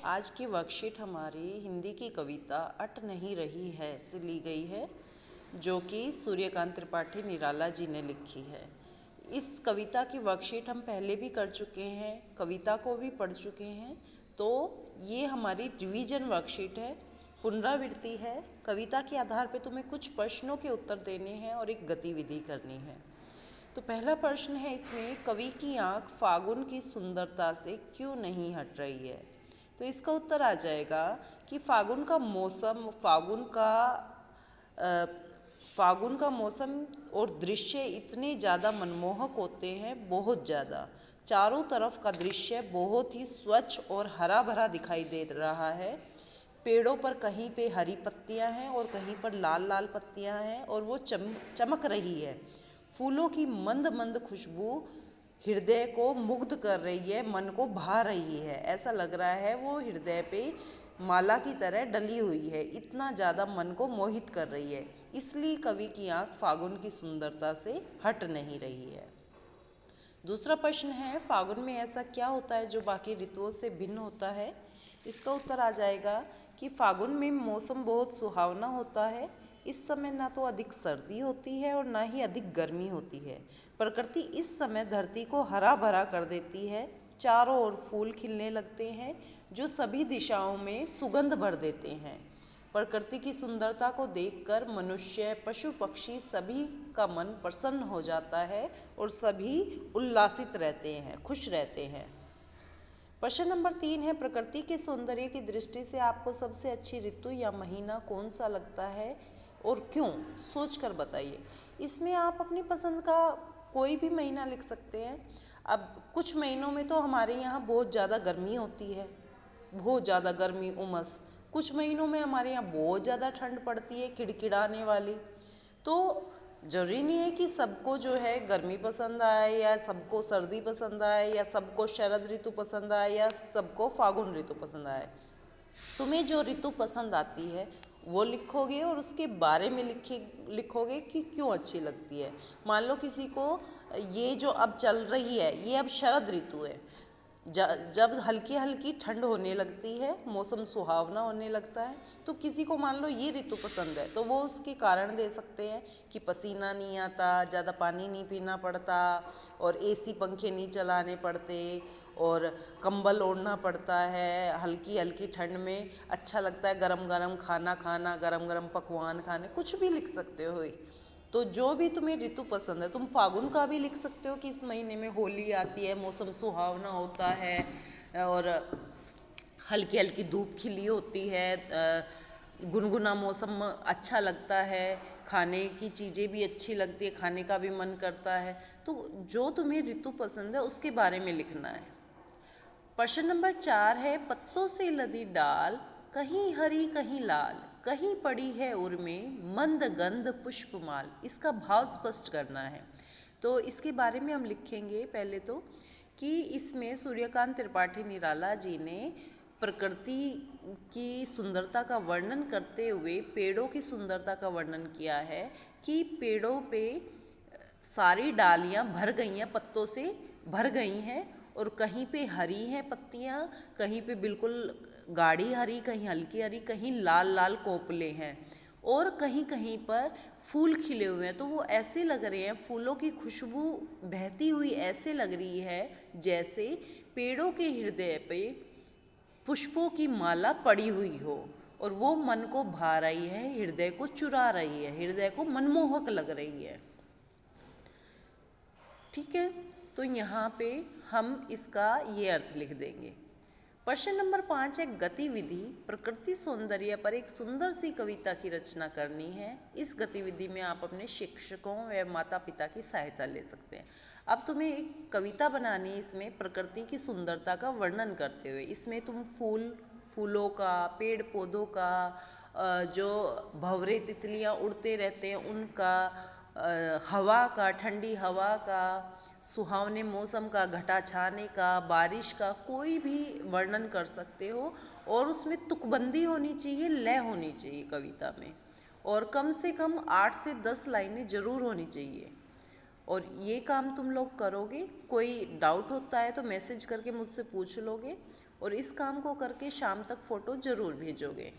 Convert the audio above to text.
आज की वर्कशीट हमारी हिंदी की कविता अट नहीं रही है से ली गई है, जो कि सूर्यकांत त्रिपाठी निराला जी ने लिखी है। इस कविता की वर्कशीट हम पहले भी कर चुके हैं, कविता को भी पढ़ चुके हैं, तो ये हमारी रिवीजन वर्कशीट है, पुनरावृत्ति है। कविता के आधार पे तुम्हें कुछ प्रश्नों के उत्तर देने हैं और एक गतिविधि करनी है। तो पहला प्रश्न है इसमें, कवि की आँख फागुन की सुंदरता से क्यों नहीं हट रही है। तो इसका उत्तर आ जाएगा कि फागुन का मौसम, फागुन का मौसम और दृश्य इतने ज़्यादा मनमोहक होते हैं, बहुत ज़्यादा। चारों तरफ का दृश्य बहुत ही स्वच्छ और हरा भरा दिखाई दे रहा है। पेड़ों पर कहीं पे हरी पत्तियां हैं और कहीं पर लाल लाल पत्तियां हैं और वो चमक रही है। फूलों की मंद मंद खुशबू हृदय को मुग्ध कर रही है, मन को भा रही है। ऐसा लग रहा है वो हृदय पे माला की तरह डली हुई है, इतना ज़्यादा मन को मोहित कर रही है। इसलिए कवि की आँख फागुन की सुंदरता से हट नहीं रही है। दूसरा प्रश्न है, फागुन में ऐसा क्या होता है जो बाकी ऋतुओं से भिन्न होता है। इसका उत्तर आ जाएगा कि फागुन में मौसम बहुत सुहावना होता है। इस समय ना तो अधिक सर्दी होती है और ना ही अधिक गर्मी होती है। प्रकृति इस समय धरती को हरा भरा कर देती है। चारों ओर फूल खिलने लगते हैं जो सभी दिशाओं में सुगंध भर देते हैं। प्रकृति की सुंदरता को देखकर मनुष्य, पशु पक्षी सभी का मन प्रसन्न हो जाता है और सभी उल्लासित रहते हैं, खुश रहते हैं। प्रश्न नंबर 3 है, प्रकृति के सौंदर्य की दृष्टि से आपको सबसे अच्छी ऋतु या महीना कौन सा लगता है और क्यों, सोच कर बताइए। इसमें आप अपनी पसंद का कोई भी महीना लिख सकते हैं। अब कुछ महीनों में तो हमारे यहाँ बहुत ज़्यादा गर्मी होती है, बहुत ज़्यादा गर्मी, उमस। कुछ महीनों में हमारे यहाँ बहुत ज़्यादा ठंड पड़ती है, किड़किड़ाने वाली। तो ज़रूरी नहीं है कि सबको जो है गर्मी पसंद आए या सबको सर्दी पसंद आए या सबको शरद ऋतु पसंद आए या सबको फागुन ऋतु पसंद आए। तुम्हें जो ऋतु पसंद आती है वो लिखोगे और उसके बारे में लिखोगे कि क्यों अच्छी लगती है। मान लो किसी को ये जो अब चल रही है ये अब शरद ऋतु है, जब हल्की हल्की ठंड होने लगती है, मौसम सुहावना होने लगता है, तो किसी को मान लो ये ऋतु पसंद है तो वो उसके कारण दे सकते हैं कि पसीना नहीं आता, ज़्यादा पानी नहीं पीना पड़ता और एसी पंखे नहीं चलाने पड़ते और कंबल ओढ़ना पड़ता है। हल्की हल्की ठंड में अच्छा लगता है गरम गरम खाना खाना, गरम गरम पकवान खाने, कुछ भी लिख सकते हो। तो जो भी तुम्हें ऋतु पसंद है, तुम फागुन का भी लिख सकते हो कि इस महीने में होली आती है, मौसम सुहावना होता है और हल्की हल्की धूप खिली होती है, गुनगुना मौसम अच्छा लगता है, खाने की चीज़ें भी अच्छी लगती है, खाने का भी मन करता है। तो जो तुम्हें ऋतु पसंद है उसके बारे में लिखना है। प्रश्न नंबर 4 है, पत्तों से लदी डाल, कहीं हरी कहीं लाल, कहीं पड़ी है उर्में मंद गंध पुष्पमाल। इसका भाव स्पष्ट करना है। तो इसके बारे में हम लिखेंगे पहले तो कि इसमें सूर्यकांत त्रिपाठी निराला जी ने प्रकृति की सुंदरता का वर्णन करते हुए पेड़ों की सुंदरता का वर्णन किया है कि पेड़ों पे सारी डालियां भर गई हैं, पत्तों से भर गई हैं और कहीं पे हरी हैं पत्तियां, कहीं पे बिल्कुल गाढ़ी हरी, कहीं हल्की हरी, कहीं लाल लाल कोपले हैं और कहीं कहीं पर फूल खिले हुए हैं। तो वो ऐसे लग रहे हैं, फूलों की खुशबू बहती हुई ऐसे लग रही है जैसे पेड़ों के हृदय पे पुष्पों की माला पड़ी हुई हो और वो मन को भा रही है, हृदय को चुरा रही है, हृदय को मनमोहक लग रही है। ठीक है, तो यहाँ पे हम इसका ये अर्थ लिख देंगे। प्रश्न नंबर 5 है, गतिविधि, प्रकृति सौंदर्य पर एक सुंदर सी कविता की रचना करनी है। इस गतिविधि में आप अपने शिक्षकों व माता पिता की सहायता ले सकते हैं। अब तुम्हें एक कविता बनानी है इसमें प्रकृति की सुंदरता का वर्णन करते हुए। इसमें तुम फूलों का, पेड़ पौधों का, जो भंवरे तितलियाँ उड़ते रहते हैं उनका, हवा का, ठंडी हवा का, सुहावने मौसम का, घटा छाने का, बारिश का, कोई भी वर्णन कर सकते हो और उसमें तुकबंदी होनी चाहिए, लय होनी चाहिए कविता में और कम से कम 8 से 10 लाइनें ज़रूर होनी चाहिए। और ये काम तुम लोग करोगे। कोई डाउट होता है तो मैसेज करके मुझसे पूछ लोगे और इस काम को करके शाम तक फ़ोटो ज़रूर भेजोगे।